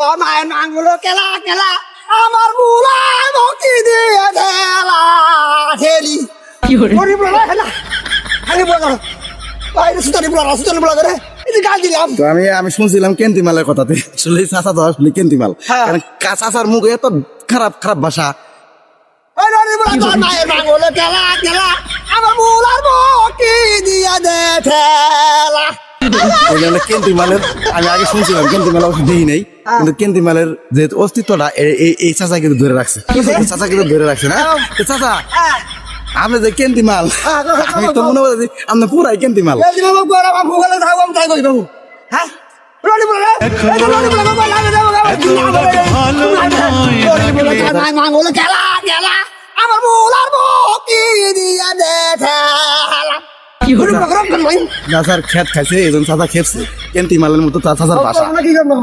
মায়ের নাঙ্গুলো কেলা কেলা আমার বুলায় ভক্তি দিয়ে ঢেলা ঢেলি গরিব বলা খেলা খালি বলো বাইরে সুতানি বলা করে এই গাল দিলাম তো আমি শুনছিলাম কেন্তিমালের কথাতে আসলে চাচা তো আসলে কেন্তিমাল কারণ চাচার মুখে এত খারাপ খারাপ ভাষা মায়ের নাঙ্গুলো কেলা কেলা আমার বুলার ভক্তি দিয়ে দে ঠেলা কেন্তিমালের আমি আগে শুনছিলাম কেন্তিমাল অবশ্য দেখি নেই কিন্তু কেন্তিমালের যে অস্তিত্বটা এই চাচা কিন্তু ধরে রাখছে চাচা কিন্তু ধরে রাখছে না চাচা আপনি যে কেন্তিমাল আমি তো মনে করছি আপনি পুরাই কেন্তিমাল হ্যাঁ খেলা খেলা আমার বুলার ভক্তি দিয়ে দে ঠেলা চাচার খেত খাইছে এই জন্য চাচা খেপছে কেন্তিমালের মতো চাচার ভাষা কি করবো